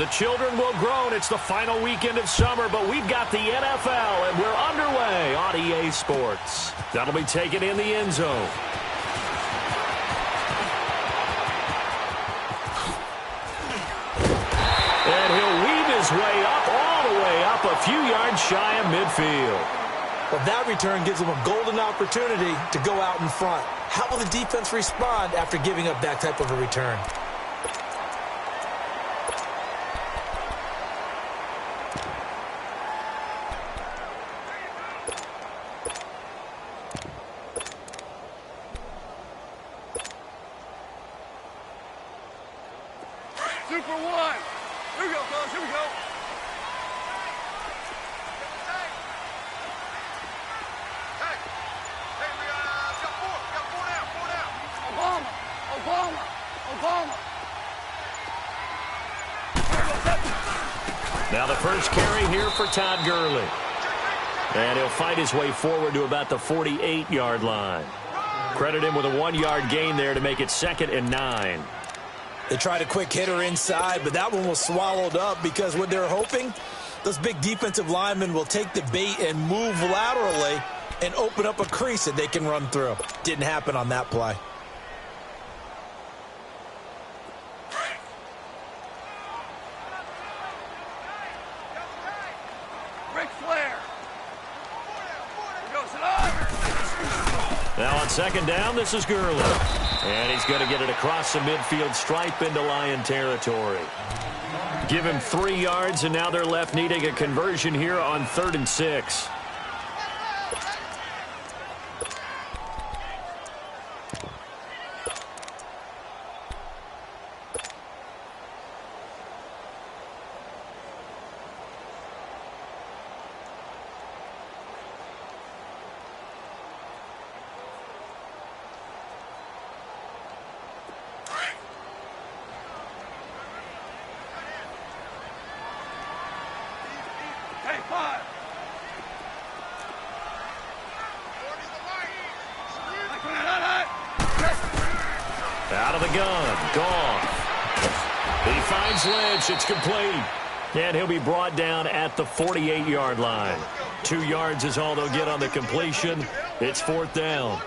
The children will groan. It's the final weekend of summer, but we've got the NFL, and we're underway on EA Sports. That'll be taken in the end zone. And he'll weave his way up, all the way up, a few yards shy of midfield. Well, that return gives him a golden opportunity to go out in front. How will the defense respond after giving up that type of a return? Super one. Here we go, fellas. Here we go. Hey, we got four. We got four down. Obama. Now the first carry here for Todd Gurley. And he'll fight his way forward to about the 48-yard line. Credit him with a 1-yard gain there to make it 2nd and 9. They tried a quick hitter inside, but that one was swallowed up because what they're hoping, those big defensive linemen will take the bait and move laterally and open up a crease that they can run through. Didn't happen on that play. Ric Flair. Now on 2nd down, this is Gurley. And he's going to get it across the midfield stripe into Lion territory. Give him 3 yards, and now they're left needing a conversion here on 3rd and 6. Out of the gun. Gone. He finds Lynch. It's complete. And he'll be brought down at the 48-yard line. 2 yards is all they'll get on the completion. It's 4th down.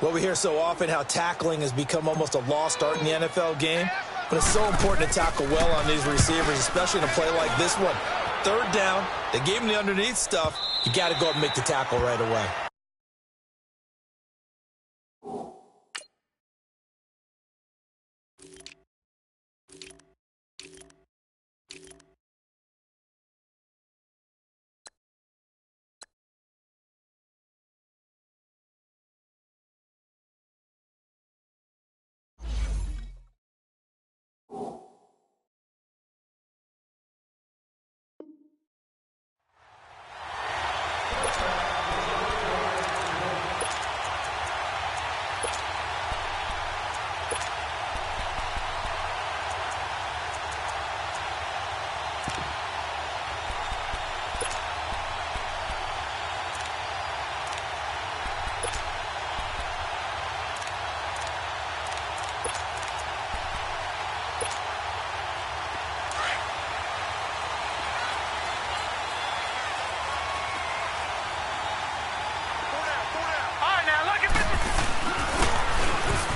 Well, we hear so often how tackling has become almost a lost art in the NFL game. But it's so important to tackle well on these receivers, especially in a play like this one. 3rd down. They gave him the underneath stuff. You got to go up and make the tackle right away.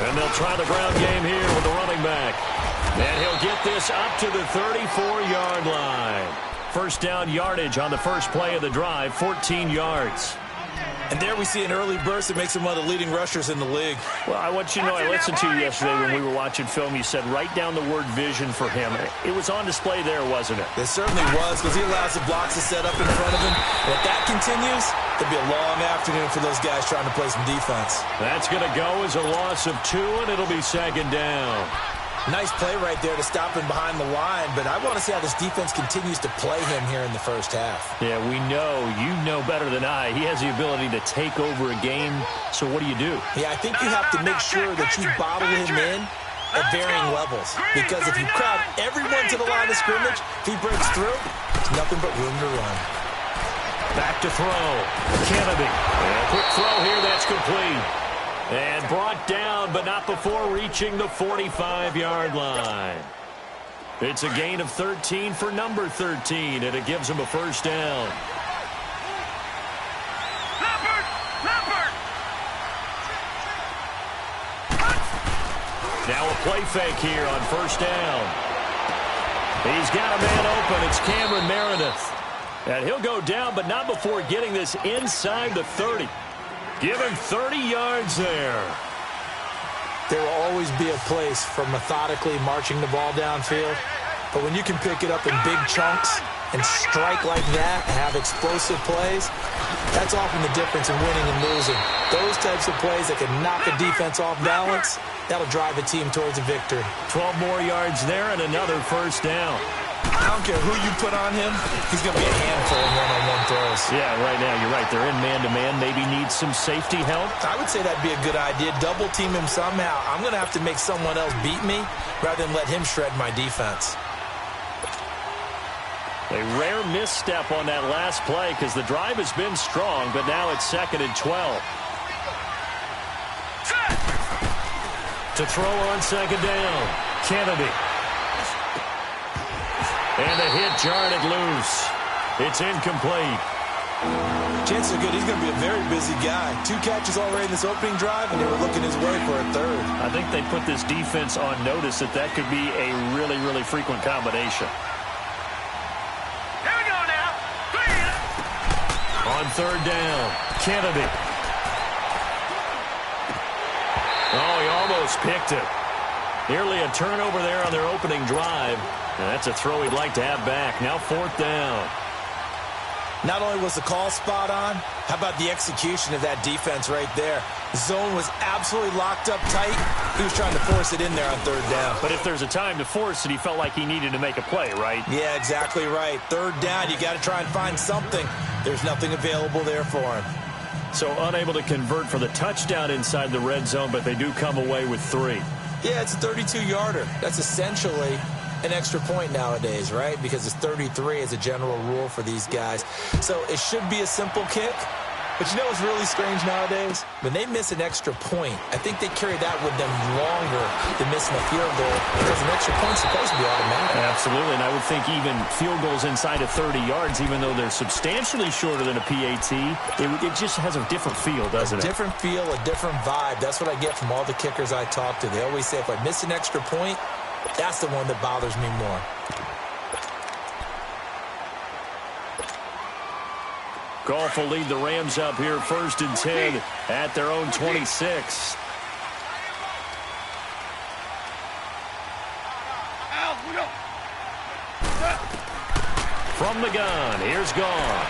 And they'll try the ground game here with the running back. And he'll get this up to the 34-yard line. First down yardage on the first play of the drive, 14 yards. And there we see an early burst that makes him one of the leading rushers in the league. Well, I want you to know, I listened to you yesterday when we were watching film. You said write down the word vision for him. It was on display there, wasn't it? It certainly was, because he allows the blocks to set up in front of him. And if that continues, it'll be a long afternoon for those guys trying to play some defense. That's going to go as a loss of 2, and it'll be 2nd down. Nice play right there to stop him behind the line, but I want to see how this defense continues to play him here in the first half. Yeah, we know. You know better than I. He has the ability to take over a game, so what do you do? Yeah, I think you have to make sure that you bottle him in at varying levels, because if you crowd everyone to the line of scrimmage, if he breaks through, there's nothing but room to run. Back to throw. Kennedy. And a quick throw here. That's complete. And brought down, but not before reaching the 45-yard line. It's a gain of 13 for number 13, and it gives him a first down. Now a play fake here on first down. He's got a man open. It's Cameron Meredith. And he'll go down, but not before getting this inside the 30. Give him 30 yards there. There will always be a place for methodically marching the ball downfield. But when you can pick it up in big chunks and strike like that and have explosive plays, that's often the difference in winning and losing. Those types of plays that can knock a defense off balance, that'll drive a team towards a victory. 12 more yards there and another first down. I don't care who you put on him, he's going to be a handful in one-on-one throws. Yeah, right now, you're right. They're in man-to-man. Maybe needs some safety help. I would say that'd be a good idea. Double team him somehow. I'm going to have to make someone else beat me rather than let him shred my defense. A rare misstep on that last play because the drive has been strong, but now it's 2nd and 12. To throw on 2nd down, Kennedy. And a hit jarred it loose. It's incomplete. Chances are good he's going to be a very busy guy. 2 catches already in this opening drive, and they were looking his way for a third. I think they put this defense on notice that that could be a really, really frequent combination. Here we go now. On 3rd down, Kennedy. Oh, he almost picked it. Nearly a turnover there on their opening drive. And that's a throw he'd like to have back. Now 4th down. Not only was the call spot on, how about the execution of that defense right there? The zone was absolutely locked up tight. He was trying to force it in there on 3rd down. But if there's a time to force it, he felt like he needed to make a play, right? Yeah, exactly right. 3rd down, you got to try and find something. There's nothing available there for him. So unable to convert for the touchdown inside the red zone, but they do come away with 3. Yeah, it's a 32-yarder. That's essentially an extra point nowadays, right? Because it's 33 as a general rule for these guys. So it should be a simple kick. But you know what's really strange nowadays? When they miss an extra point, I think they carry that with them longer than missing a field goal because an extra point's supposed to be automatic. Absolutely, and I would think even field goals inside of 30 yards, even though they're substantially shorter than a PAT, it just has a different feel, doesn't it? A different feel, a different vibe. That's what I get from all the kickers I talk to. They always say if I miss an extra point, that's the one that bothers me more. Goff will lead the Rams up here 1st and 10 at their own 26. From the gun, here's Goff.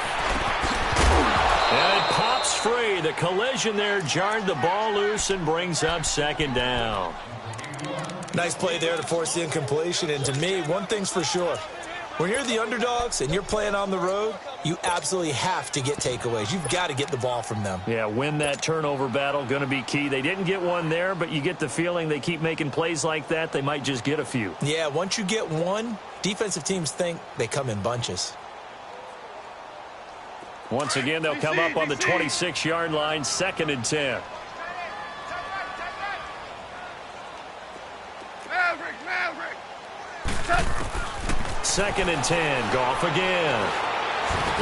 And it pops free. The collision there jarred the ball loose and brings up 2nd down. Nice play there to force the incompletion. And to me, one thing's for sure. When you're the underdogs and you're playing on the road, you absolutely have to get takeaways. You've got to get the ball from them. Yeah, win that turnover battle, going to be key. They didn't get one there, but you get the feeling they keep making plays like that, they might just get a few. Yeah, once you get one, defensive teams think they come in bunches. Once again, they'll come up on the 26-yard line, 2nd and 10. Maverick. 2nd and 10. Goff again.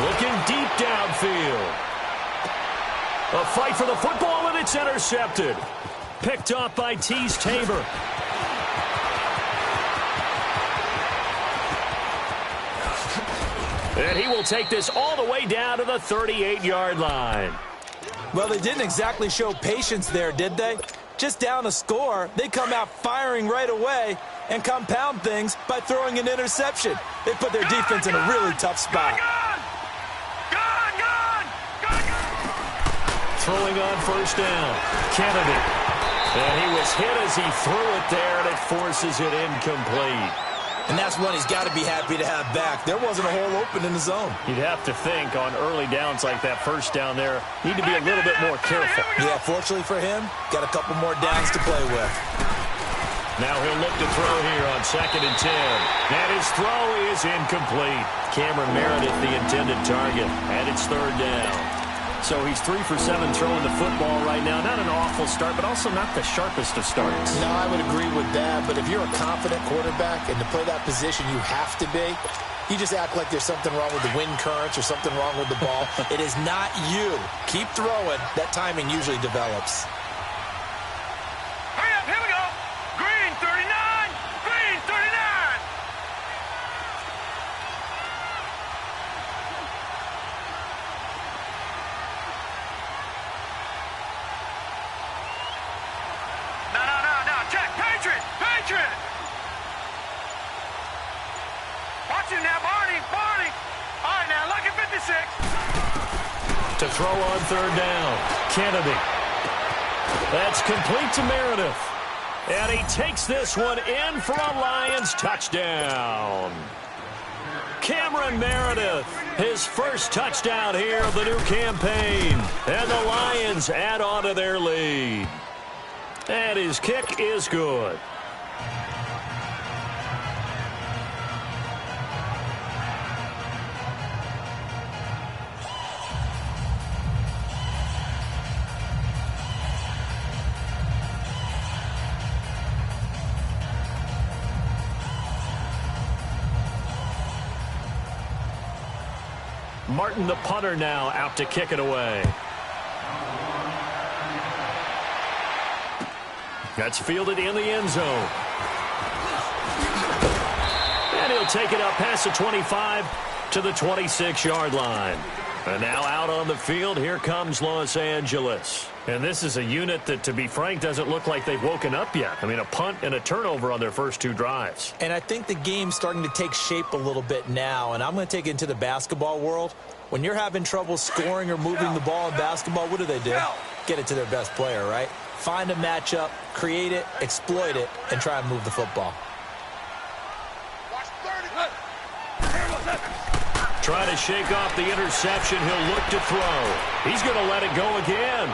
Looking deep downfield. A fight for the football, and it's intercepted. Picked off by Tease Tabor. And he will take this all the way down to the 38-yard line. Well, they didn't exactly show patience there, did they? Just down a score, they come out firing right away and compound things by throwing an interception. They put their defense in a really tough spot. Throwing on 1st down, Kennedy. And he was hit as he threw it there, and it forces it incomplete. And that's one he's got to be happy to have back. There wasn't a hole open in the zone. You'd have to think on early downs like that 1st down there, need to be a little bit more careful. Yeah, fortunately for him, got a couple more downs to play with. Now he'll look to throw here on 2nd and 10. And his throw is incomplete. Cameron Meredith, the intended target, and it's 3rd down. So he's 3 for 7 throwing the football right now. Not an awful start, but also not the sharpest of starts. No, I would agree with that. But if you're a confident quarterback and to play that position you have to be, you just act like there's something wrong with the wind currents or something wrong with the ball. It is not you. Keep throwing. That timing usually develops. Hurry up, here we go. Green 39, green 39. No, check, Patriot, Patriot. Watch him now, Barney. All right, now, look at 56. To throw on third down, Kennedy. That's complete to Meredith. And he takes this one in for a Lions touchdown. Cameron Meredith, his first touchdown here of the new campaign. And the Lions add on to their lead. And his kick is good. Martin, the punter, now out to kick it away. That's fielded in the end zone. And he'll take it up past the 25 to the 26-yard line. And now out on the field, here comes Los Angeles. And this is a unit that, to be frank, doesn't look like they've woken up yet. I mean, a punt and a turnover on their first 2 drives. And I think the game's starting to take shape a little bit now. And I'm going to take it into the basketball world. When you're having trouble scoring or moving the ball in basketball, what do? Get it to their best player, right? Find a matchup, create it, exploit it, and try and move the football. Watch 30. Trying to shake off the interception. He'll look to throw. He's going to let it go again.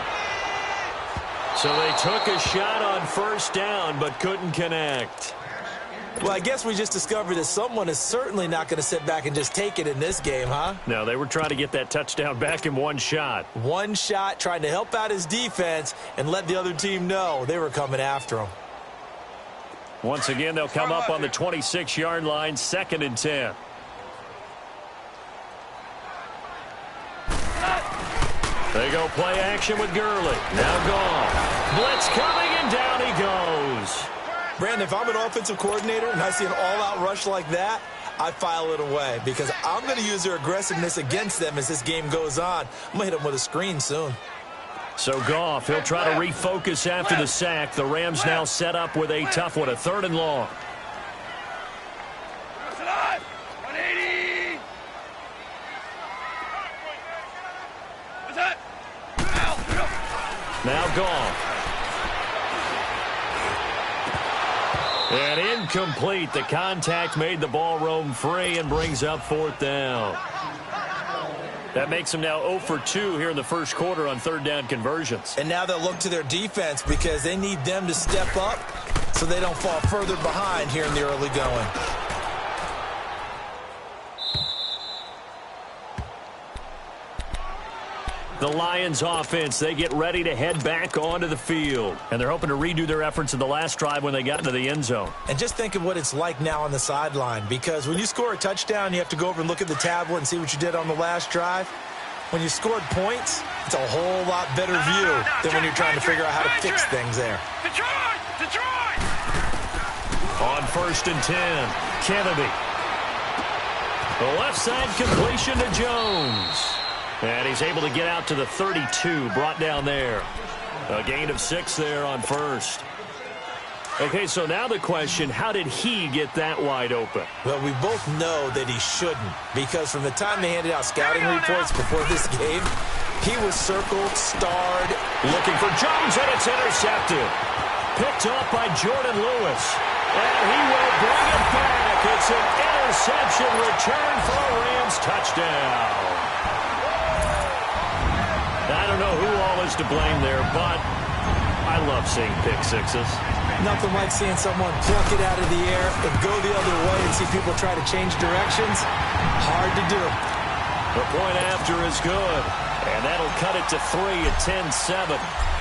So they took a shot on first down, but couldn't connect. Well, I guess we just discovered that someone is certainly not going to sit back and just take it in this game, huh? No, they were trying to get that touchdown back in one shot. One shot, trying to help out his defense and let the other team know they were coming after him. Once again, they'll come up on the 26-yard line, 2nd and 10. They go play action with Gurley. Now gone. Blitz coming, and down he goes. Brandon, if I'm an offensive coordinator and I see an all-out rush like that, I file it away because I'm going to use their aggressiveness against them as this game goes on. I'm going to hit them with a screen soon. So Goff, he'll try to refocus after the sack. The Rams now set up with a tough one, a 3rd and long. 180. What's that? Now Goff. And incomplete. The contact made the ball roam free and brings up 4th down. That makes them now 0 for 2 here in the first quarter on 3rd down conversions. And now they'll look to their defense because they need them to step up so they don't fall further behind here in the early going. The Lions offense, they get ready to head back onto the field. And they're hoping to redo their efforts in the last drive when they got into the end zone. And just think of what it's like now on the sideline, because when you score a touchdown, you have to go over and look at the tablet and see what you did on the last drive. When you scored points, it's a whole lot better view than when you're trying to figure out how to fix things there. Detroit! On 1st and 10, Kennedy. The left side completion to Jones. And he's able to get out to the 32, brought down there. A gain of 6 there on 1st. Okay, so now the question, how did he get that wide open? Well, we both know that he shouldn't, because from the time they handed out scouting reports before this game, he was circled, starred, looking for Jones, and it's intercepted. Picked up by Jordan Lewis. And he will bring it back. It's an interception return for a Rams touchdown. I don't know who all is to blame there, but I love seeing pick sixes. Nothing like seeing someone pluck it out of the air and go the other way and see people try to change directions. Hard to do. The point after is good. And that'll cut it to 3 at 10-7.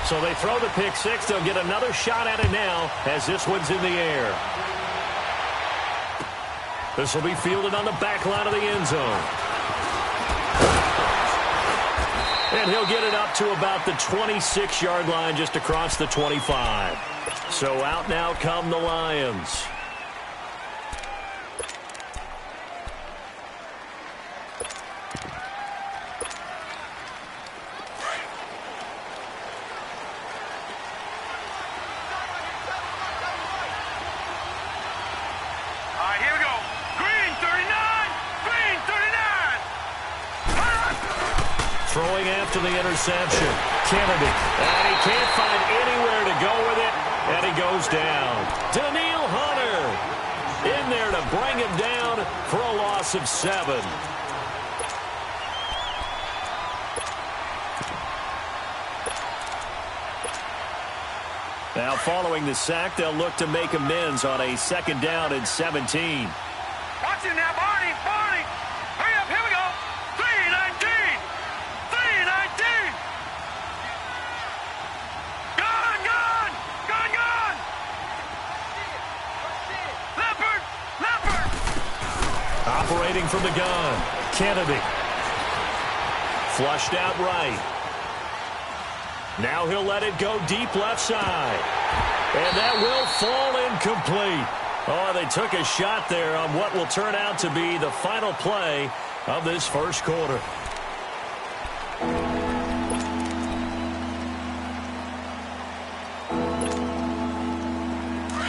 So they throw the pick six. They'll get another shot at it now as this one's in the air. This will be fielded on the back line of the end zone. And he'll get it up to about the 26-yard line, just across the 25. So out now come the Lions. Throwing after the interception, Kennedy. And he can't find anywhere to go with it, and he goes down. Daniil Hunter in there to bring him down for a loss of 7. Now following the sack, they'll look to make amends on a 2nd down and 17. Watch him now, Barney! Barney! Hurry up, here we go! 3-19! 3-19! Gun! Gun! Gun! Gun! Leopard! Leopard! Operating from the gun, Kennedy. Flushed out right. Now he'll let it go deep left side. And that will fall incomplete. Oh, they took a shot there on what will turn out to be the final play of this first quarter.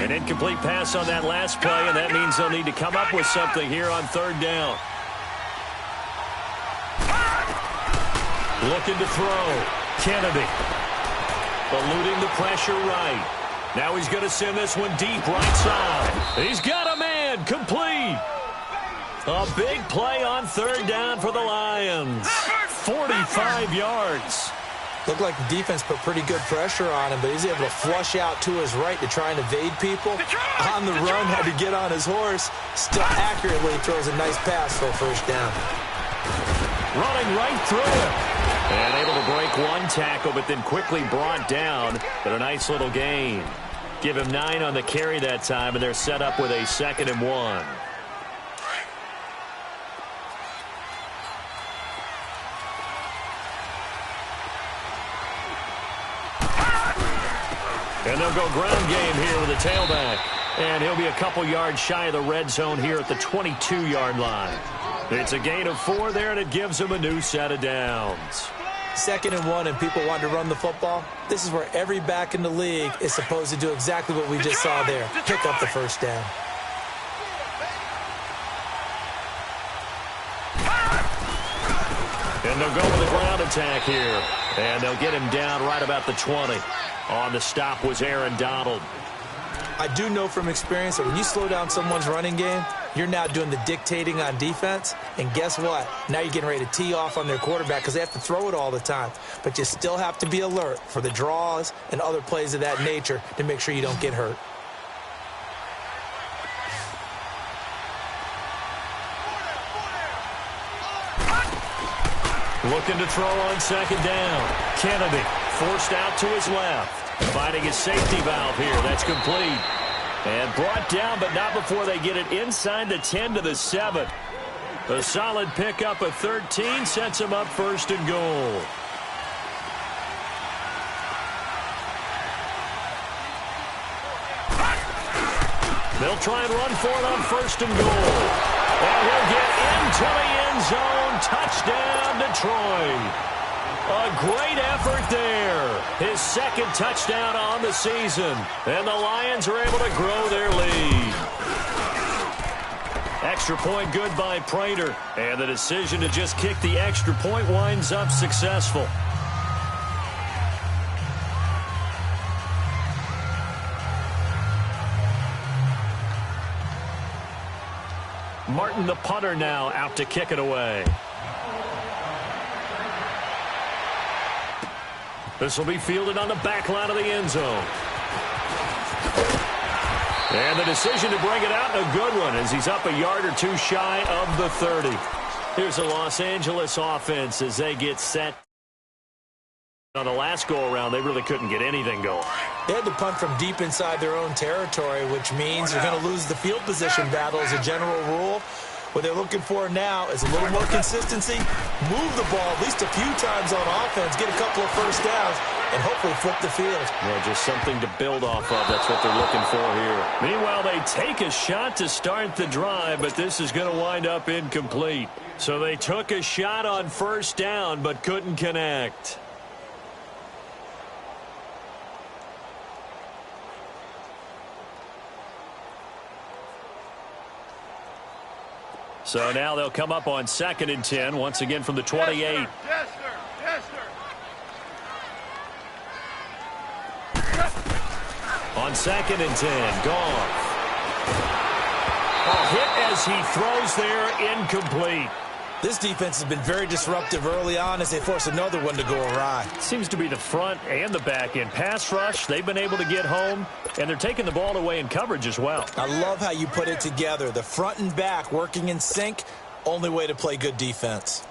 An incomplete pass on that last play, and that means they'll need to come up with something here on 3rd down. Looking to throw. Kennedy. Eluding the pressure right. Now he's going to send this one deep right side. He's got a man. Complete. A big play on 3rd down for the Lions. 45 yards. Looked like the defense put pretty good pressure on him, but he's able to flush out to his right to try and evade people. On the run, had to get on his horse. Still accurately throws a nice pass for a 1st down. Running right through it. And able to break one tackle, but then quickly brought down. But a nice little gain. Give him 9 on the carry that time, and they're set up with a 2nd and 1. And they'll go ground game here with a tailback. And he'll be a couple yards shy of the red zone here at the 22-yard line. It's a gain of 4 there, and it gives him a new set of downs. 2nd and 1, and people want to run the football. This is where every back in the league is supposed to do exactly what we just saw there. Pick up the 1st down. And they'll go with a ground attack here. And they'll get him down right about the 20. On the stop was Aaron Donald. I do know from experience that when you slow down someone's running game, you're now doing the dictating on defense. And guess what? Now you're getting ready to tee off on their quarterback because they have to throw it all the time. But you still have to be alert for the draws and other plays of that nature to make sure you don't get hurt. Looking to throw on 2nd down. Kennedy forced out to his left. Finding his safety valve here. That's complete. And brought down, but not before they get it inside the 10 to the 7. A solid pickup of 13 sets him up 1st and goal. They'll try and run for it on 1st and goal. And he'll get into the end zone. Touchdown, Detroit. A great effort there. His 2nd touchdown on the season. And the Lions are able to grow their lead. Extra point good by Prater. And the decision to just kick the extra point winds up successful. Martin, the punter, now out to kick it away. This will be fielded on the back line of the end zone. And the decision to bring it out, a good one, as he's up a yard or 2 shy of the 30. Here's the Los Angeles offense as they get set. On the last go-around, they really couldn't get anything going. They had to punt from deep inside their own territory, which means you're going to lose the field position battle as a general rule. What they're looking for now is a little more consistency, move the ball at least a few times on offense, get a couple of first downs, and hopefully flip the field. Yeah, just something to build off of. That's what they're looking for here. Meanwhile, they take a shot to start the drive, but this is going to wind up incomplete. So they took a shot on first down, but couldn't connect. So now they'll come up on 2nd and 10, once again from the 28. Yes, sir. Yes, sir. On 2nd and 10, Goff. A hit as he throws there, incomplete. This defense has been very disruptive early on as they force another one to go awry. Seems to be the front and the back end. Pass rush, they've been able to get home, and they're taking the ball away in coverage as well. I love how you put it together. The front and back working in sync, only way to play good defense.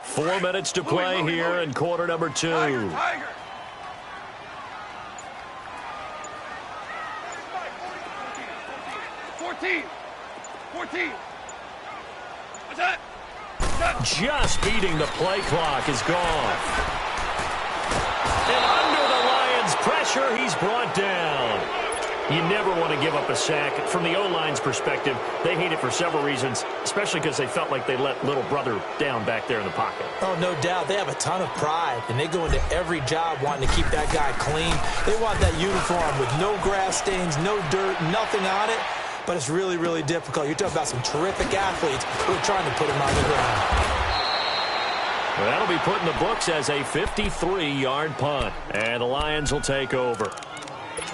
Four minutes to play here in quarter number 2. Tiger. 14. What's that? Just beating the play clock is gone. And under the Lions' pressure, he's brought down. You never want to give up a sack. From the O-line's perspective, they hate it for several reasons, especially because they felt like they let little brother down back there in the pocket. Oh, no doubt. They have a ton of pride, and they go into every job wanting to keep that guy clean. They want that uniform with no grass stains, no dirt, nothing on it. But it's really, really difficult. You're talking about some terrific athletes who are trying to put him on the ground. Well, that'll be put in the books as a 53-yard punt. And the Lions will take over.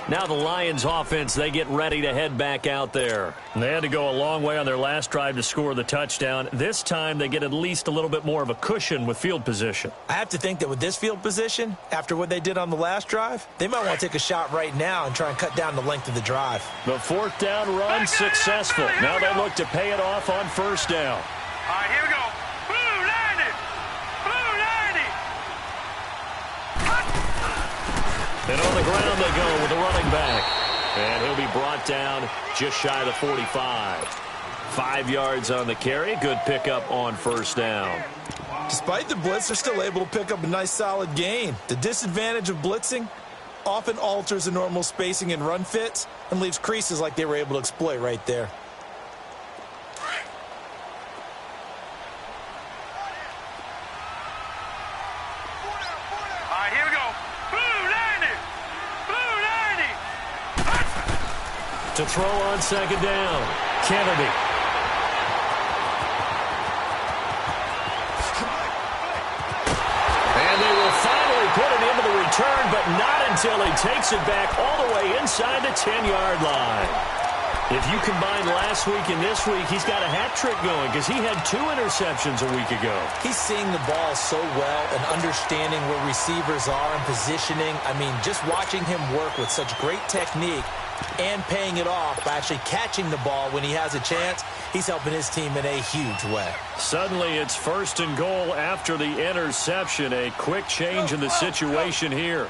Now the Lions offense, they get ready to head back out there. And they had to go a long way on their last drive to score the touchdown. This time they get at least a little bit more of a cushion with field position. I have to think that with this field position, after what they did on the last drive, they might want to take a shot right now and try and cut down the length of the drive. The 4th down run successful. Now they look to pay it off on 1st down. All right, here we go. Blue 90. Blue 90. And on the ground they go with the running back. And he'll be brought down just shy of the 45. 5 yards on the carry. Good pickup on 1st down. Despite the blitz, they're still able to pick up a nice solid gain. The disadvantage of blitzing often alters the normal spacing and run fits and leaves creases like they were able to exploit right there. All right, here we go. Blue 90. Blue 90. To throw on 2nd down, Kennedy. And they will finally put it into the return, but not until he takes it back all the way inside the 10-yard line. If you combine last week and this week, he's got a hat trick going because he had 2 interceptions a week ago. He's seeing the ball so well and understanding where receivers are and positioning. I mean, just watching him work with such great technique and paying it off by actually catching the ball when he has a chance, he's helping his team in a huge way. Suddenly it's 1st and goal after the interception. A quick change in the situation here.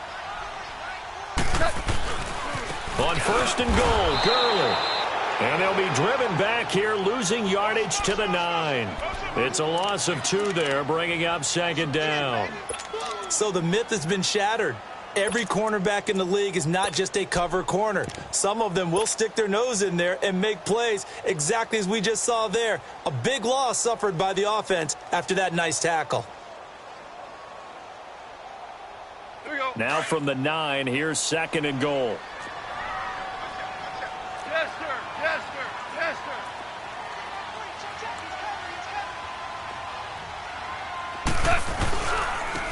On 1st and goal, Gurley. And they'll be driven back here, losing yardage to the 9. It's a loss of 2 there, bringing up 2nd down. So the myth has been shattered. Every cornerback in the league is not just a cover corner. Some of them will stick their nose in there and make plays exactly as we just saw there. A big loss suffered by the offense after that nice tackle. Here we go. Now from the 9, here's 2nd and goal. Yes, sir. Yes, sir. Yes,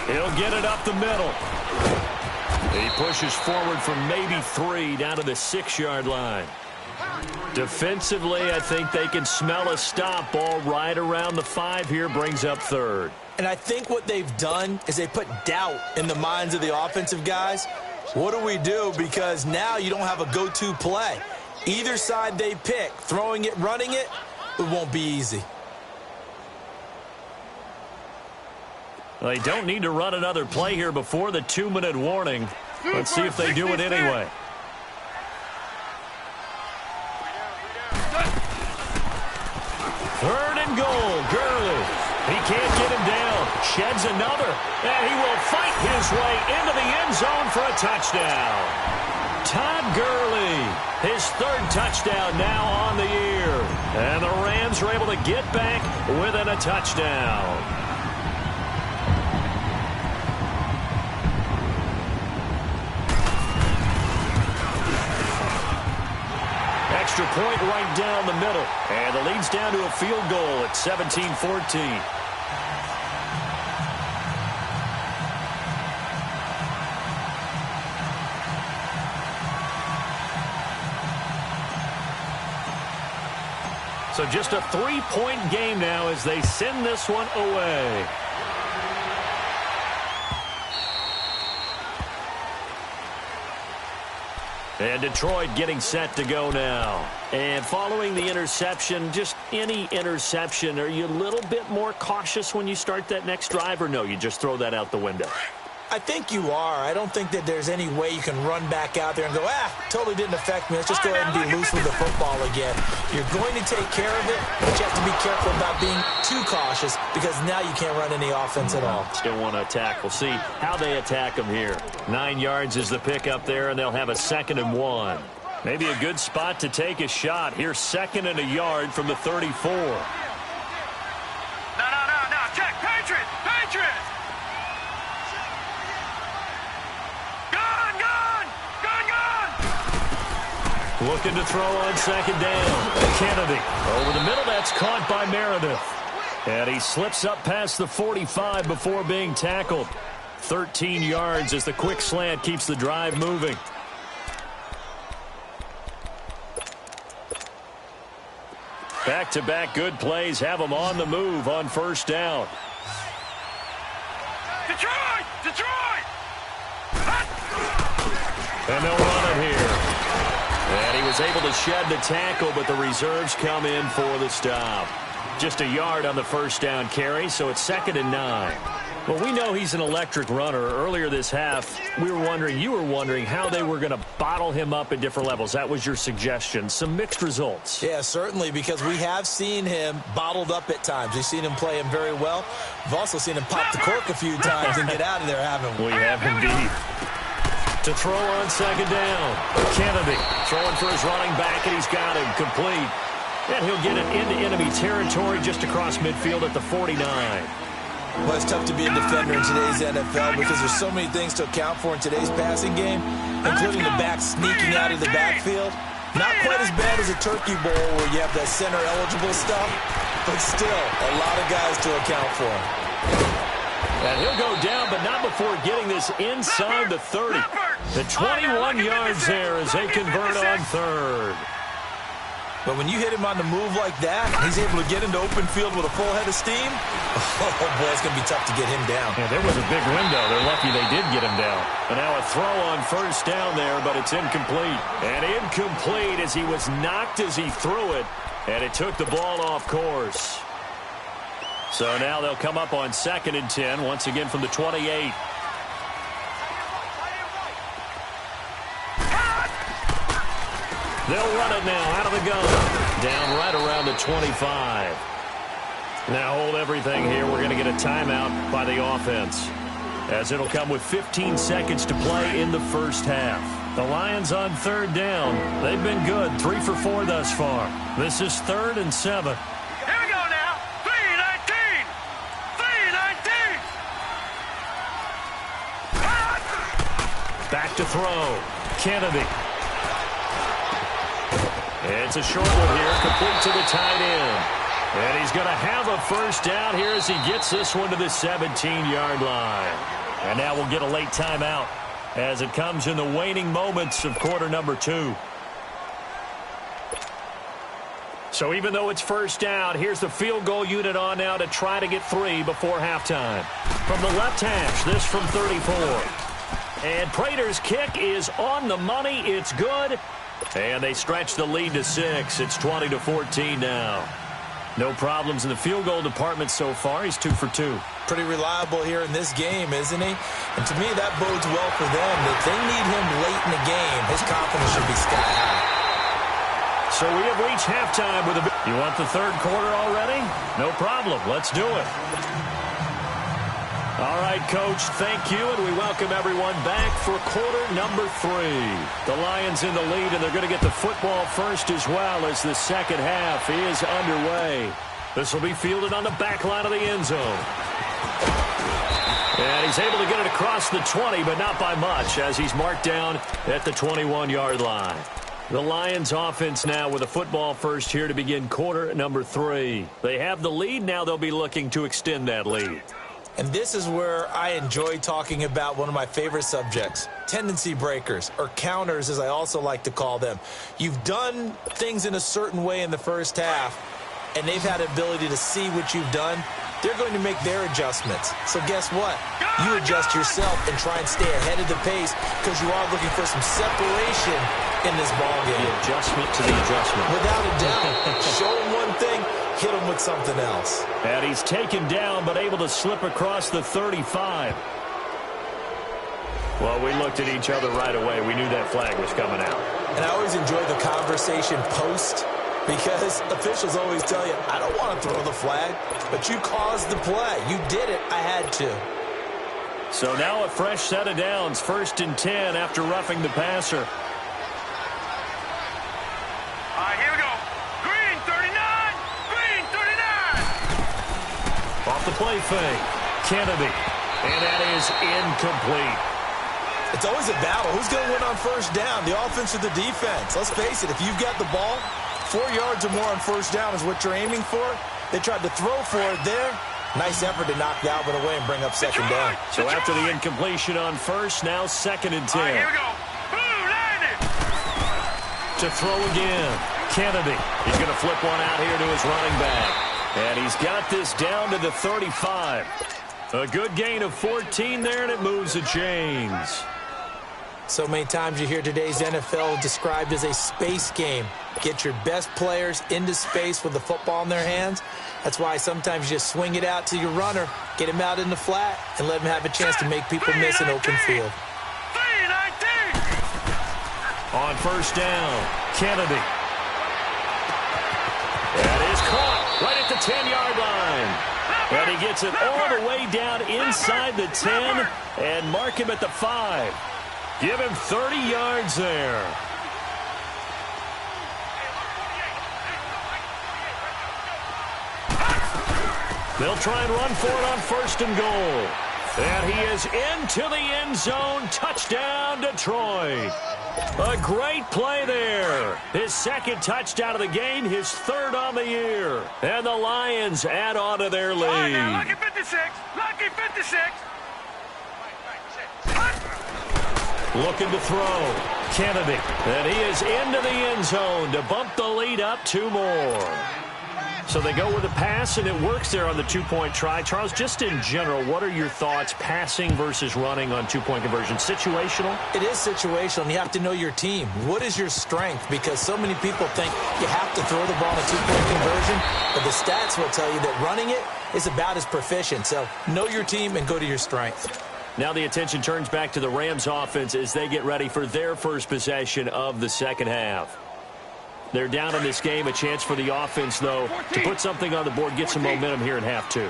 sir. He'll get it up the middle. He pushes forward from maybe 3 down to the 6-yard line. Defensively, I think they can smell a stop. Ball right around the 5 here, brings up 3rd. And I think what they've done is they put doubt in the minds of the offensive guys. What do we do? Because now you don't have a go-to play. Either side they pick, throwing it, running it, it won't be easy. They don't need to run another play here before the 2-minute warning. Let's see if they do it anyway. Third and goal, Gurley. He can't get him down. Sheds another. And he will fight his way into the end zone for a touchdown. Todd Gurley, his third touchdown now on the year. And the Rams are able to get back within a touchdown. Extra point right down the middle. And the lead's down to a field goal at 17-14. So just a 3-point game now as they send this one away. And Detroit getting set to go now. And following the interception, just any interception, are you a little bit more cautious when you start that next drive, or no, you just throw that out the window? I think you are. I don't think that there's any way you can run back out there and go, totally didn't affect me. Let's just go ahead and be loose with the football again. You're going to take care of it, but you have to be careful about being too cautious because now you can't run any offense at all. Still want to attack. We'll see how they attack them here. 9 yards is the pick up there, and they'll have a 2nd and 1. Maybe a good spot to take a shot. Here's 2nd and a yard from the 34. No, check, Patriot! Looking to throw on 2nd down. Kennedy over the middle. That's caught by Meredith. And he slips up past the 45 before being tackled. 13 yards as the quick slant keeps the drive moving. Back-to-back good plays have them on the move on 1st down. Detroit! And they'll run it here. And he was able to shed the tackle, but the reserves come in for the stop. Just a yard on the 1st down carry, so it's 2nd and 9. Well, we know he's an electric runner. Earlier this half, you were wondering how they were going to bottle him up at different levels. That was your suggestion. Some mixed results. Yeah, certainly, because we have seen him bottled up at times. We've seen him play him very well. We've also seen him pop the cork a few times and get out of there, haven't we? We have indeed. To throw on 2nd down. Kennedy throwing for his running back, and he's got him complete. And he'll get it into enemy territory just across midfield at the 49. Well, it's tough to be a defender in today's NFL because there's so many things to account for in today's passing game, including the back sneaking out of the backfield. Not quite as bad as a turkey bowl where you have that center-eligible stuff, but still a lot of guys to account for. And he'll go down, but not before getting this inside the 30. The 21 yards there as they convert on 3rd. But when you hit him on the move like that, he's able to get into open field with a full head of steam. Oh, boy, it's going to be tough to get him down. Yeah, there was a big window. They're lucky they did get him down. And now a throw on 1st down there, but it's incomplete. And incomplete as he was knocked as he threw it, and it took the ball off course. So now they'll come up on 2nd and 10, once again from the 28. They'll run it now out of the gun. Down right around the 25. Now hold everything here. We're going to get a timeout by the offense, as it'll come with 15 seconds to play in the 1st half. The Lions on 3rd down. They've been good, 3 for 4 thus far. This is 3rd and 7. Here we go now. 3-19. Back to throw. Kennedy. It's a short one here, complete to the tight end. And he's going to have a 1st down here as he gets this one to the 17-yard line. And now we'll get a late timeout as it comes in the waning moments of quarter number 2. So even though it's 1st down, here's the field goal unit on now to try to get 3 before halftime. From the left hash, this from 34. And Prater's kick is on the money. It's good. And they stretch the lead to 6. It's 20-14 now. No problems in the field goal department so far. He's 2 for 2. Pretty reliable here in this game, isn't he? And to me, that bodes well for them. That they need him late in the game. His confidence should be sky high. So we have reached halftime with a... You want the third quarter already? No problem. Let's do it. All right, Coach, thank you, and we welcome everyone back for quarter number 3. The Lions in the lead, and they're going to get the football first as well as the second half is underway. This will be fielded on the back line of the end zone. And he's able to get it across the 20, but not by much, as he's marked down at the 21-yard line. The Lions offense now with a football first here to begin quarter number 3. They have the lead. Now they'll be looking to extend that lead. And this is where I enjoy talking about one of my favorite subjects, tendency breakers, or counters as I also like to call them. You've done things in a certain way in the first half, and they've had the ability to see what you've done. They're going to make their adjustments. So guess what? You adjust yourself and try and stay ahead of the pace because you are looking for some separation in this ballgame. The adjustment to the adjustment. Without a doubt. Show them one thing, hit them with something else. And he's taken down but able to slip across the 35. Well, we looked at each other right away. We knew that flag was coming out. And I always enjoy the conversation post because officials always tell you, I don't want to throw the flag, but you caused the play. You did it. I had to. So now a fresh set of downs, 1st and 10 after roughing the passer. All right, here we go. Green 39. Green 39. Off the play fake. Kennedy. And that is incomplete. It's always a battle. Who's going to win on first down, the offense or the defense? Let's face it, if you've got the ball, 4 yards or more on first down is what you're aiming for. They tried to throw for it there. Nice effort to knock Dalvin away and bring up second down. So after the incompletion on first, now 2nd and 10. All right, here we go. Blue landed. To throw again. Kennedy. He's going to flip one out here to his running back. And he's got this down to the 35. A good gain of 14 there, and it moves the chains. So many times you hear today's NFL described as a space game. Get your best players into space with the football in their hands. That's why sometimes you just swing it out to your runner, get him out in the flat, and let him have a chance to make people miss an open field. 319. On first down, Kennedy. That is caught right at the 10-yard line. And he gets it all the way down inside the 10 and mark him at the 5. Give him 30 yards there. They'll try and run for it on 1st and goal. And he is into the end zone. Touchdown, Detroit. A great play there. His 2nd touchdown of the game, his 3rd on the year. And the Lions add on to their lead. All right, now, lucky 56. Lucky 56. Looking to throw. Kennedy. And he is into the end zone to bump the lead up 2 more. So they go with a pass, and it works there on the 2-point try. Charles, just in general, what are your thoughts passing versus running on 2-point conversion? Situational? It is situational, and you have to know your team. What is your strength? Because so many people think you have to throw the ball in a 2-point conversion, but the stats will tell you that running it is about as proficient. So know your team and go to your strength. Now the attention turns back to the Rams offense as they get ready for their first possession of the second half. They're down in this game. A chance for the offense, though, to put something on the board, get some momentum here in half 2.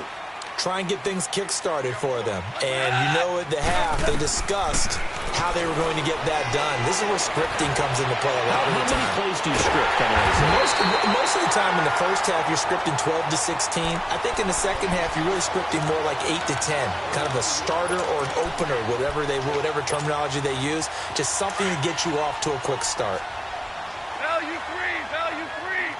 Try and get things kick-started for them. And you know at the half, they discussed how they were going to get that done. This is where scripting comes into play a lot of the time. How many plays do you script? Most of the time in the first half, you're scripting 12 to 16. I think in the second half, you're really scripting more like 8 to 10. Kind of a starter or an opener, whatever terminology they use. Just something to get you off to a quick start. Value free. Value free.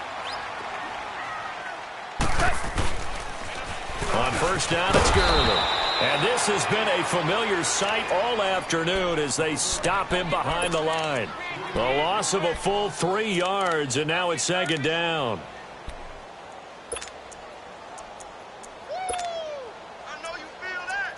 On first down, it's Gurley. And this has been a familiar sight all afternoon as they stop him behind the line. A loss of a full 3 yards, and now it's 2nd down. I know you feel that.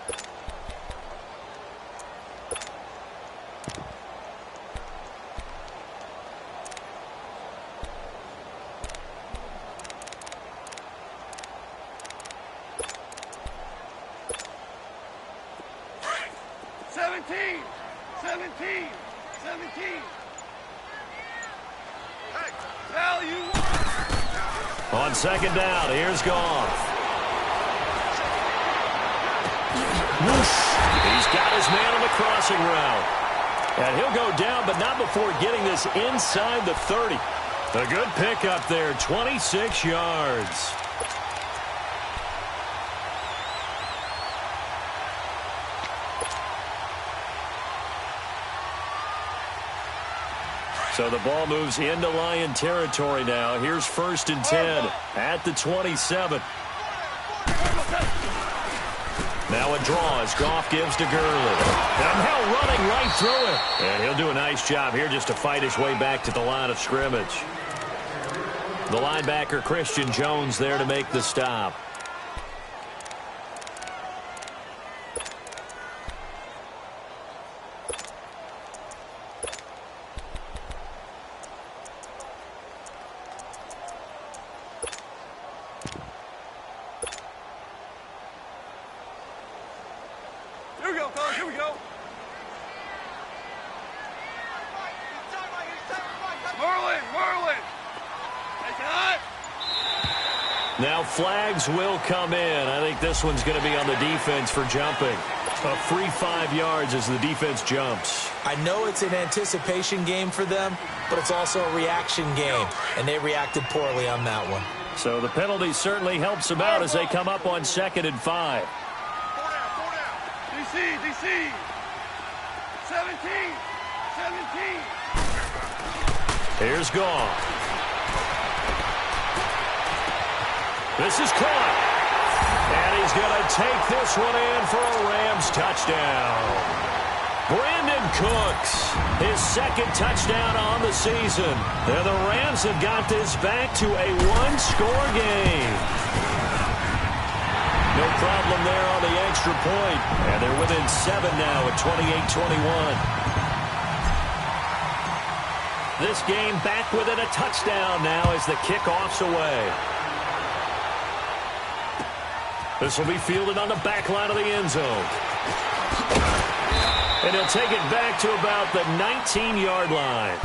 17. 17. Hey, tell you what. On second down, here's Goff. He's got his man on the crossing route. And he'll go down, but not before getting this inside the 30. A good pickup there, 26 yards. So the ball moves into Lion territory now. Here's 1st and 10 at the 27. Now a draw as Goff gives to Gurley. And now running right through it. And he'll do a nice job here just to fight his way back to the line of scrimmage. The linebacker Christian Jones there to make the stop. Here we go, fellas. Here we go. Merlin. Take it. Now flags will come in. I think this one's going to be on the defense for jumping. A free 5 yards as the defense jumps. I know it's an anticipation game for them, but it's also a reaction game, and they reacted poorly on that one. So the penalty certainly helps them out as they come up on 2nd and 5. DC. 17. Here's Goff. This is caught. And he's going to take this one in for a Rams touchdown. Brandon Cooks, his 2nd touchdown on the season. And the Rams have got this back to a 1-score game. No problem there on the extra point. And they're within 7 now at 28-21. This game back within a touchdown now as the kickoff's away. This will be fielded on the back line of the end zone. And he'll take it back to about the 19-yard line.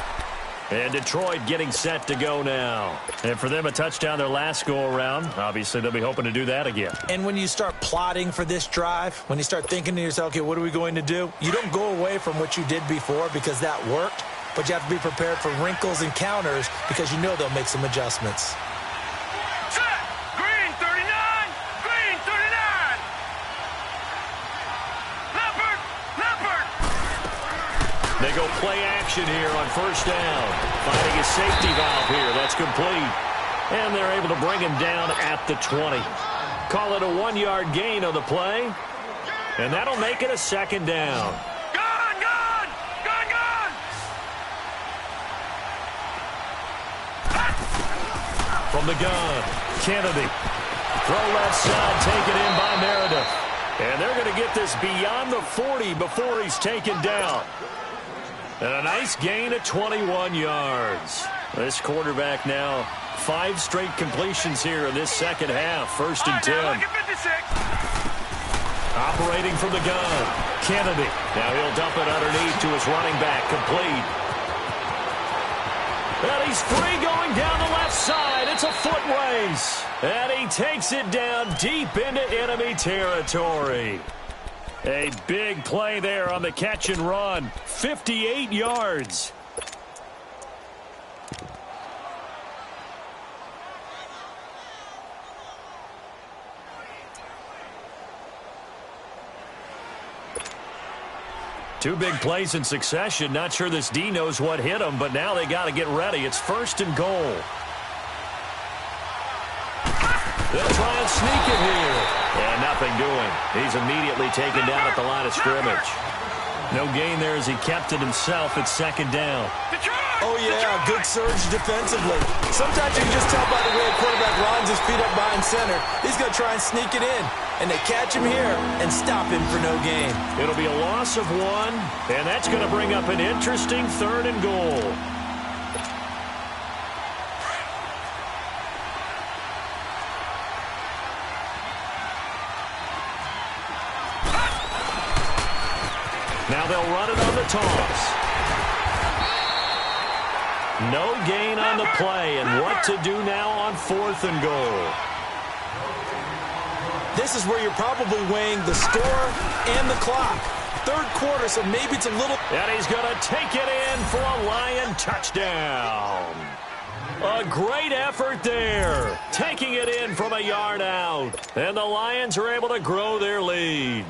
And Detroit getting set to go now. And for them, a touchdown their last go-around. Obviously, they'll be hoping to do that again. And when you start plotting for this drive, when you start thinking to yourself, okay, what are we going to do? You don't go away from what you did before because that worked, but you have to be prepared for wrinkles and counters because you know they'll make some adjustments. Set. Green 39. Green 39. Leopard. They go play action here on 1st down. Finding a safety valve here. That's complete. And they're able to bring him down at the 20. Call it a 1-yard gain on the play. And that'll make it a 2nd down. From the gun, Kennedy. Throw left side, taken in by Meredith. And they're going to get this beyond the 40 before he's taken down. And a nice gain of 21 yards. This quarterback now 5 straight completions here in this second half. 1st and 10. Operating from the gun, Kennedy. Now he'll dump it underneath to his running back, complete. And he's free going down the left side. It's a foot race. And he takes it down deep into enemy territory. A big play there on the catch and run. 58 yards. Two big plays in succession. Not sure this D knows what hit him, but now they got to get ready. It's 1st and goal. They'll try and sneak it here. And nothing doing. He's immediately taken down at the line of scrimmage. No gain there as he kept it himself at 2nd down. Oh, yeah, good surge defensively. Sometimes you can just tell by the way a quarterback lines his feet up behind center. He's going to try and sneak it in. And they catch him here and stop him for no gain. It'll be a loss of 1, and that's going to bring up an interesting 3rd and goal. Now they'll run it on the toss. No gain on the play, and what to do now on 4th and goal. This is where you're probably weighing the score and the clock. 3rd quarter, so maybe it's a little... And he's going to take it in for a Lion touchdown. A great effort there, taking it in from a yard out. And the Lions are able to grow their lead.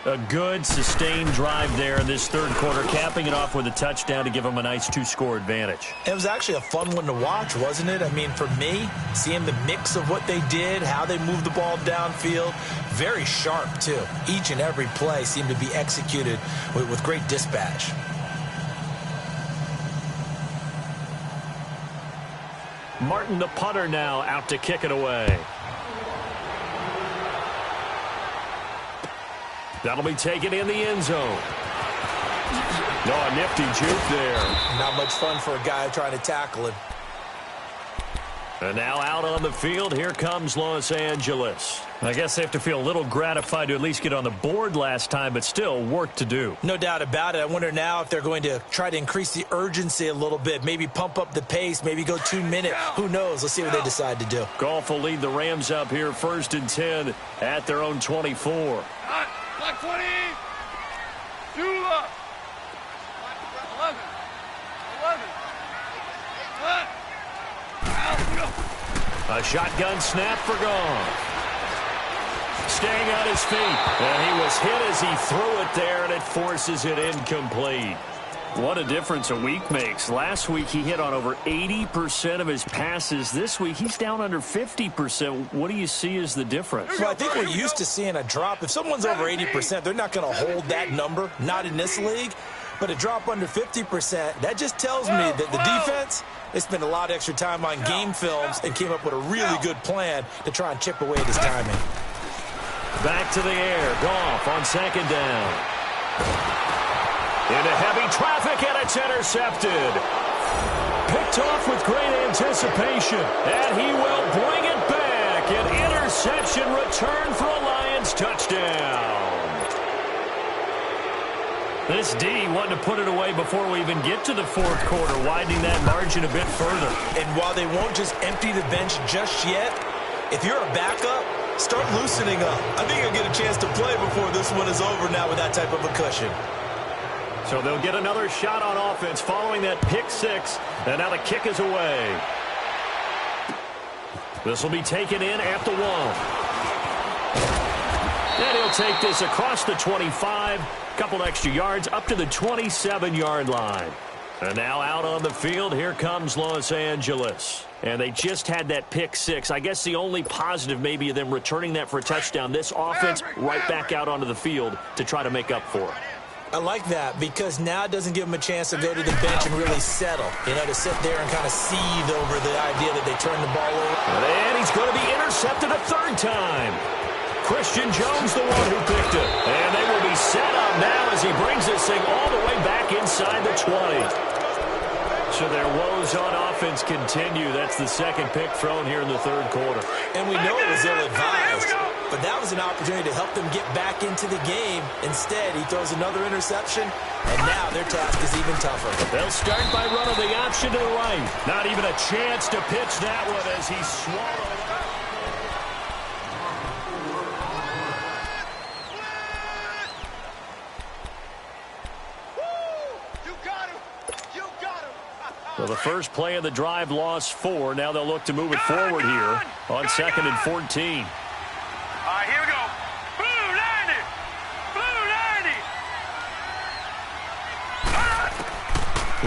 A good, sustained drive there in this 3rd quarter, capping it off with a touchdown to give them a nice 2-score advantage. It was actually a fun one to watch, wasn't it? I mean, for me, seeing the mix of what they did, how they moved the ball downfield, very sharp, too. Each and every play seemed to be executed with great dispatch. Martin, the punter, now out to kick it away. That'll be taken in the end zone. No, a nifty juke there. Not much fun for a guy trying to tackle him. And now out on the field, here comes Los Angeles. I guess they have to feel a little gratified to at least get on the board last time, but still work to do. No doubt about it. I wonder now if they're going to try to increase the urgency a little bit, maybe pump up the pace, maybe go 2 minutes. Who knows? Let's see what they decide to do. Goff will lead the Rams up here 1st and 10 at their own 24. Black 20. Two up. 11. 11. A shotgun snap for Goff. Staying on his feet. And he was hit as he threw it there, and it forces it incomplete. What a difference a week makes. Last week he hit on over 80% of his passes. This week he's down under 50%. What do you see as the difference? Well, I think we're used to seeing a drop. If someone's over 80%, they're not going to hold that number, not in this league. But a drop under 50%, that just tells me that the defense, they spent a lot of extra time on game films and came up with a really good plan to try and chip away at his timing. Back to the air. Goff on 2nd down. Into heavy traffic, and it's intercepted. Picked off with great anticipation, and he will bring it back. An interception return for a Lions touchdown. This D wanted to put it away before we even get to the 4th quarter, widening that margin a bit further. And while they won't just empty the bench just yet, if you're a backup, start loosening up. I think you'll get a chance to play before this one is over now with that type of a cushion. So they'll get another shot on offense following that pick 6, and now the kick is away. This will be taken in at the 1. And he'll take this across the 25, couple extra yards up to the 27-yard line. And now out on the field, here comes Los Angeles. And they just had that pick 6. I guess the only positive maybe of them returning that for a touchdown. This offense right back out onto the field to try to make up for it. I like that because now it doesn't give them a chance to go to the bench and really settle. You know, to sit there and kind of seethe over the idea that they turned the ball over. And he's going to be intercepted a 3rd time. Christian Jones the one who picked it. And they will be set up now as he brings this thing all the way back inside the 20. So their woes on offense continue. That's the 2nd pick thrown here in the 3rd quarter. And we know it was ill-advised, but that was an opportunity to help them get back into the game. Instead, he throws another interception, and now their task is even tougher. They'll start by running the option to the right. Not even a chance to pitch that one as he swallowed up. Well, the first play of the drive lost 4. Now they'll look to move it forward here on 2nd and 14. All right, here we go. Blue 90. Blue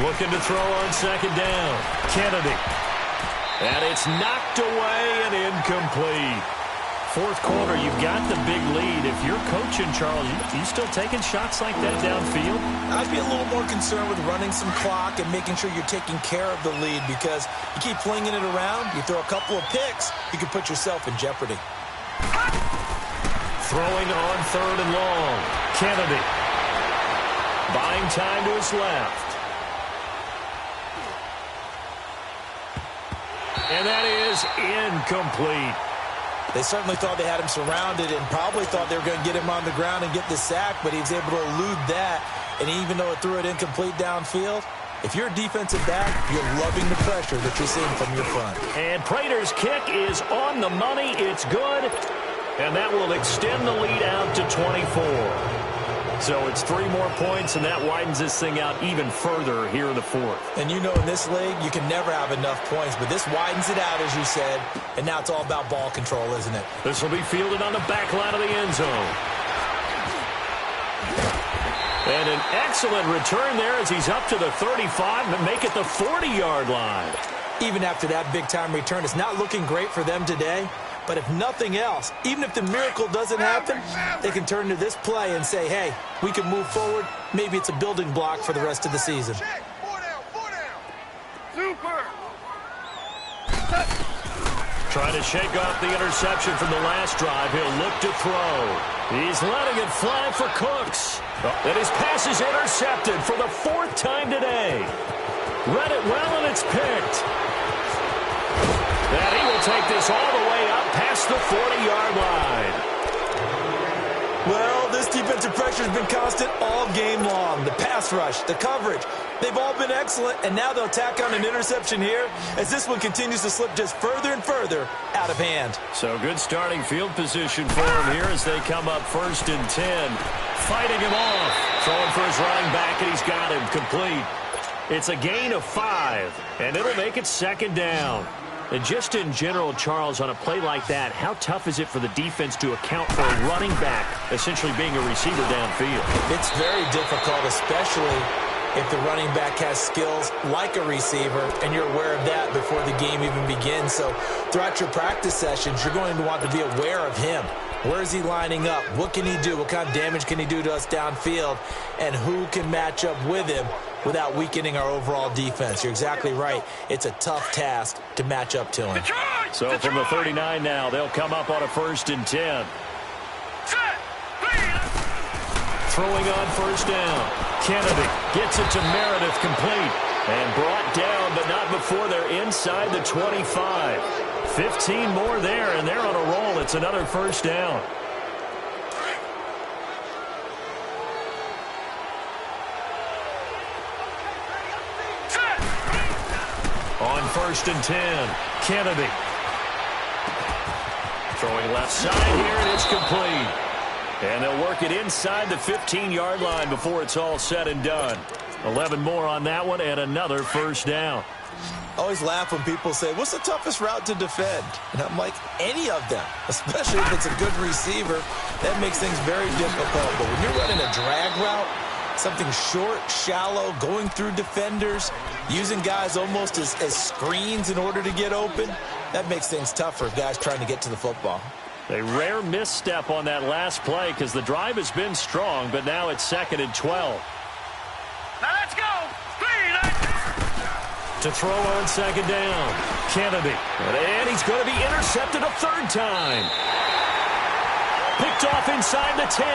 90. Looking to throw on 2nd down. Kennedy. And it's knocked away and incomplete. 4th quarter, you've got the big lead. If you're coaching, Charles, you still taking shots like that downfield? I'd be a little more concerned with running some clock and making sure you're taking care of the lead because you keep flinging it around, you throw a couple of picks, you can put yourself in jeopardy. Throwing on 3rd and long. Kennedy. Buying time to his left. And that is incomplete. They certainly thought they had him surrounded and probably thought they were going to get him on the ground and get the sack, but he was able to elude that. And even though it threw it incomplete downfield, if you're a defensive back, you're loving the pressure that you're seeing from your front. And Prater's kick is on the money. It's good. And that will extend the lead out to 24. So it's 3 more points, and that widens this thing out even further here in the fourth. And you know in this league, you can never have enough points, but this widens it out, as you said, and now it's all about ball control, isn't it? This will be fielded on the back line of the end zone. And an excellent return there as he's up to the 35 and make it the 40-yard line. Even after that big-time return, it's not looking great for them today. But if nothing else, even if the miracle doesn't happen, they can turn to this play and say, hey, we can move forward. Maybe it's a building block for the rest of the season. Super. Trying to shake off the interception from the last drive. He'll look to throw. He's letting it fly for Cooks. And his pass is intercepted for the 4th time today. Read it well, and it's picked. And he will take this all the way up past the 40-yard line. Well, this defensive pressure has been constant all game long. The pass rush, the coverage, they've all been excellent, and now they'll tack on an interception here as this one continues to slip just further and further out of hand. So good starting field position for him here as they come up 1st and 10. Fighting him off. Throwing for his running back, and he's got him complete. It's a gain of 5, and it'll make it 2nd down. And just in general, Charles, on a play like that, how tough is it for the defense to account for a running back essentially being a receiver downfield? It's very difficult, especially if the running back has skills like a receiver, and you're aware of that before the game even begins. So throughout your practice sessions, you're going to want to be aware of him. Where is he lining up? What can he do? What kind of damage can he do to us downfield? And who can match up with him without weakening our overall defense? You're exactly right. It's a tough task to match up to him. So from the 39 now, they'll come up on a 1st and 10. Throwing on 1st down. Kennedy gets it to Meredith, complete. And brought down, but not before they're inside the 25. 15 more there, and they're on a roll. It's another 1st down. On 1st and 10, Kennedy. Throwing left side here, and it's complete. And they'll work it inside the 15-yard line before it's all said and done. 11 more on that one, and another 1st down. I always laugh when people say, what's the toughest route to defend? And I'm like, any of them, especially if it's a good receiver. That makes things very difficult. But when you're running a drag route, something short, shallow, going through defenders, using guys almost as screens in order to get open, that makes things tough for guys trying to get to the football. A rare misstep on that last play because the drive has been strong, but now it's 2nd and 12. Now let's go. To throw on 2nd down, Kennedy. And he's going to be intercepted a 3rd time. Picked off inside the 10.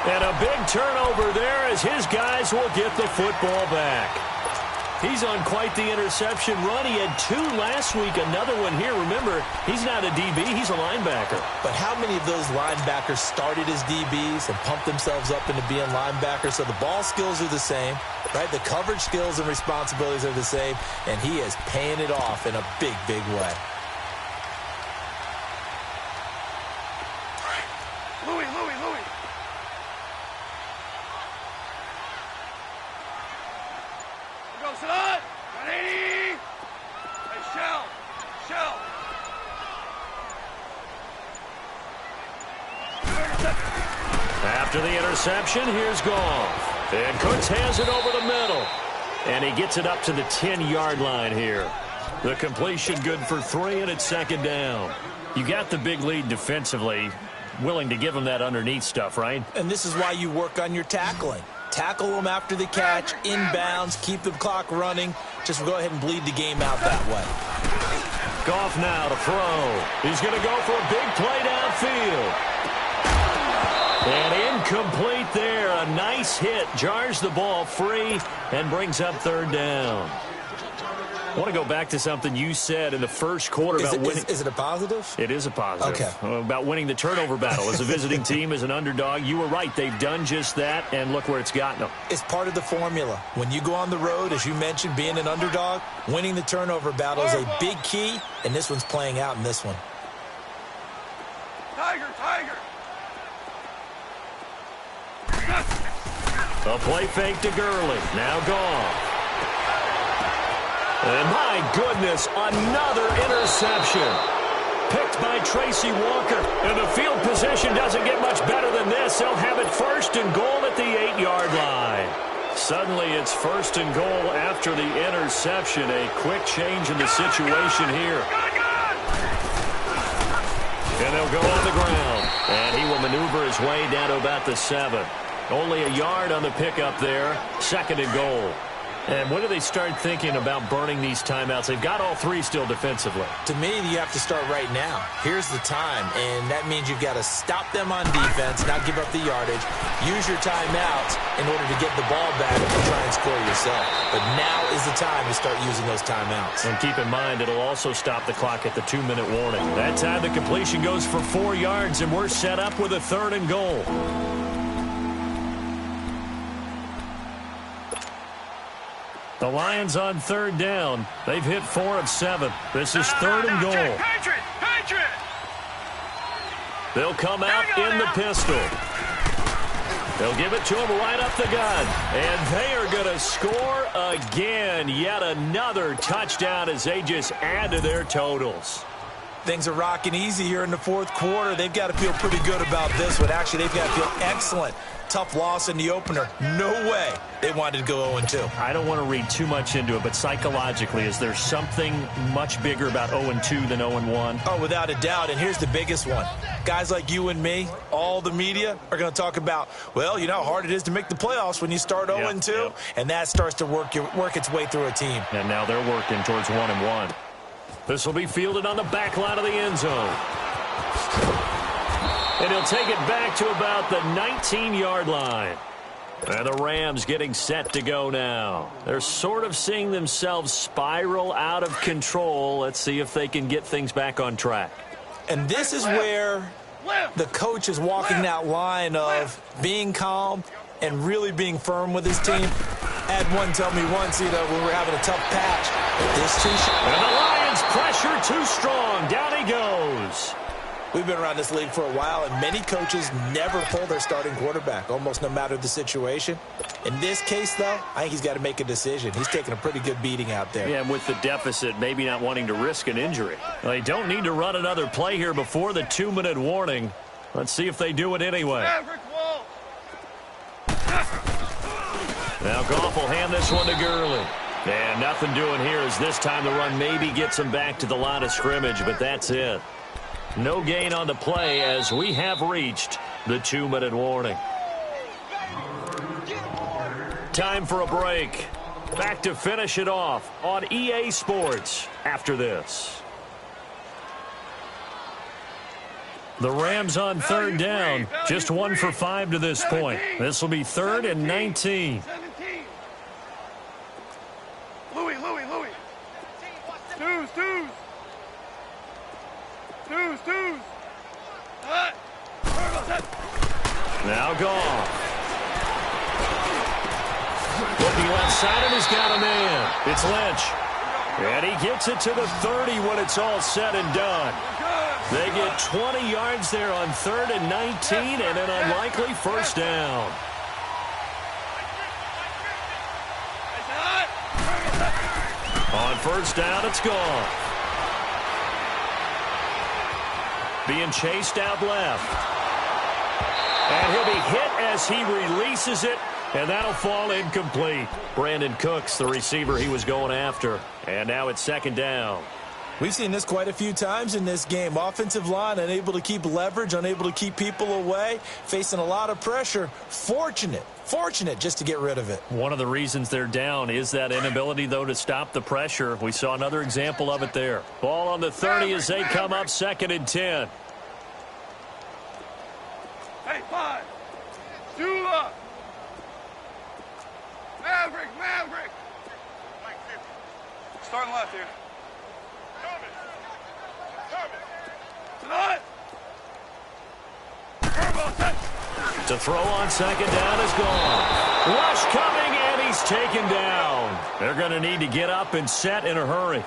And a big turnover there as his guys will get the football back. He's on quite the interception run. He had 2 last week, another one here. Remember, he's not a DB, he's a linebacker. But how many of those linebackers started as DBs and pumped themselves up into being linebackers? So the ball skills are the same, right? The coverage skills and responsibilities are the same, and he is paying it off in a big, big way. Louis. Go, son. Ready? Hey, Shell. After the interception, here's Goff. And Cooks has it over the middle. And he gets it up to the 10-yard line here. The completion good for 3, and it's 2nd down. You got the big lead defensively. Willing to give him that underneath stuff, right? And this is why you work on your tackling. Tackle them after the catch, inbounds, keep the clock running. Just go ahead and bleed the game out that way. Goff now to throw. He's going to go for a big play downfield. And incomplete there. A nice hit. Jars the ball free and brings up 3rd down. I want to go back to something you said in the first quarter about winning. Is it a positive? It is a positive. Okay. About winning the turnover battle as a visiting team, as an underdog. You were right. They've done just that, and look where it's gotten them. It's part of the formula. When you go on the road, as you mentioned, being an underdog, winning the turnover battle is a big key, and this one's playing out in this one. Tiger, Tiger. A play fake to Gurley. Now gone. And my goodness, another interception. Picked by Tracy Walker. And the field position doesn't get much better than this. They'll have it first and goal at the 8-yard line. Suddenly it's first and goal after the interception. A quick change in the situation here. And they'll go on the ground. And he will maneuver his way down to about the 7. Only a yard on the pickup there. Second and goal. And when do they start thinking about burning these timeouts? They've got all three still defensively. To me, you have to start right now. Here's the time, and that means you've got to stop them on defense, not give up the yardage, use your timeouts in order to get the ball back and try and score yourself. But now is the time to start using those timeouts. And keep in mind, it'll also stop the clock at the 2-minute warning. That time the completion goes for 4 yards, and we're set up with a third and goal. The Lions on third down. They've hit 4 of 7. This is third and goal. Patriot! They'll come out in the pistol. They'll give it to him right up the gut. And they are going to score again. Yet another touchdown as they just add to their totals. Things are rocking easy here in the fourth quarter. They've got to feel pretty good about this one. Actually, they've got to feel excellent. Tough loss in the opener. No way they wanted to go 0-2. I don't want to read too much into it, but psychologically, is there something much bigger about 0-2 than 0-1? Oh, without a doubt. And here's the biggest one. Guys like you and me, all the media, are going to talk about, well, you know how hard it is to make the playoffs when you start 0-2. Yep. And that starts to work its way through a team. And now they're working towards 1-1. This will be fielded on the back line of the end zone. And he'll take it back to about the 19-yard line. And the Rams getting set to go now. They're sort of seeing themselves spiral out of control. Let's see if they can get things back on track. And this is where the coach is walking that line of being calm and really being firm with his team. I had one tell me once, when we were having a tough patch. This too. And the Lions pressure too strong. Down he goes. We've been around this league for a while, and many coaches never pull their starting quarterback, almost no matter the situation. In this case, though, I think he's got to make a decision. He's taking a pretty good beating out there. Yeah, and with the deficit, maybe not wanting to risk an injury. Well, they don't need to run another play here before the 2-minute warning. Let's see if they do it anyway. Now Goff will hand this one to Gurley. And nothing doing here as this time the run maybe gets him back to the line of scrimmage, but that's it. No gain on the play as we have reached the 2-minute warning. Time for a break. Back to finish it off on EA Sports after this. The Rams on third down, just 1 for 5 to this point. This will be 3rd and 19. Louis. Deuce. Now Goff. Looking left side, and he's got a man. It's Lynch. And he gets it to the 30 when it's all said and done. They get 20 yards there on 3rd and 19 and an unlikely first down. On first down, it's gone. Being chased out left. And he'll be hit as he releases it, and that'll fall incomplete. Brandon Cooks, the receiver he was going after. And now it's 2nd down. We've seen this quite a few times in this game. Offensive line unable to keep leverage, unable to keep people away, facing a lot of pressure. Fortunate just to get rid of it. One of the reasons they're down is that inability, though, to stop the pressure. We saw another example of it there. Ball on the 30 as they come up 2nd and 10. Hey, 5. Dula. Maverick. Starting left here. Tonight. To throw on second down is gone. Rush coming, and he's taken down. They're going to need to get up and set in a hurry.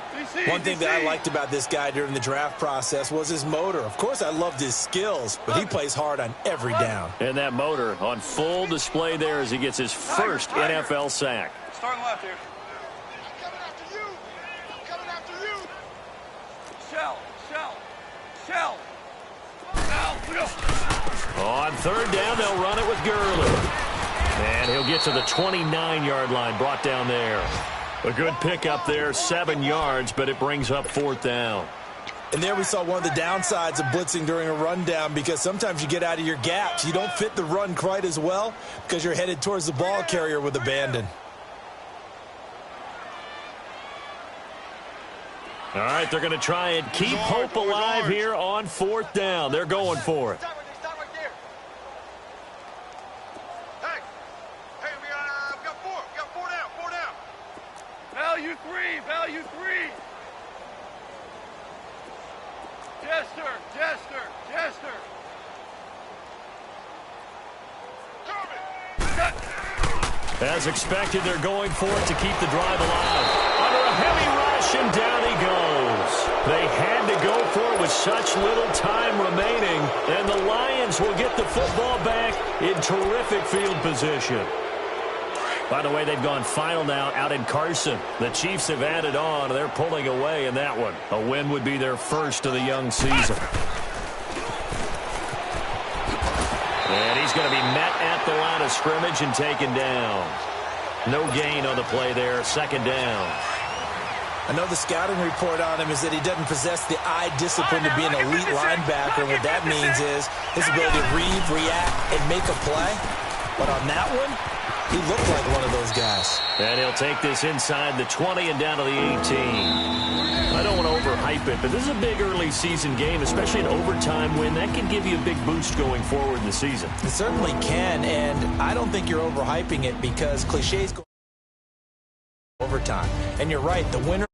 One thing that I liked about this guy during the draft process was his motor. Of course, I loved his skills, but he plays hard on every down. And that motor on full display there as he gets his first NFL sack. Starting left here. Coming after you. Coming after you. Shell. On third down, they'll run it with Gurley. And he'll get to the 29-yard line, brought down there. A good pickup there, 7 yards, but it brings up fourth down. And there we saw one of the downsides of blitzing during a rundown, because sometimes you get out of your gaps. You don't fit the run quite as well because you're headed towards the ball carrier with abandon. All right, they're going to try and keep hope alive here on fourth down. They're going for it. Stop right there. Hey, we got four. We got four down. Value three. Jester. As expected, they're going for it to keep the drive alive. Under a heavy rush, and down he goes. They had to go for it with such little time remaining, and the Lions will get the football back in terrific field position. By the way, they've gone final now out in Carson. The Chiefs have added on. They're pulling away in that one. A win would be their first of the young season. And he's going to be met at the line of scrimmage and taken down. No gain on the play there. Second down. I know the scouting report on him is that he doesn't possess the eye discipline to be an elite linebacker. What that means is his ability to read, react, and make a play. But on that one, he looked like one of those guys. And he'll take this inside the 20 and down to the 18. I don't want to overhype it, but this is a big early season game, especially an overtime win. That can give you a big boost going forward in the season. It certainly can, and I don't think you're overhyping it because cliches go overtime. And you're right, the winner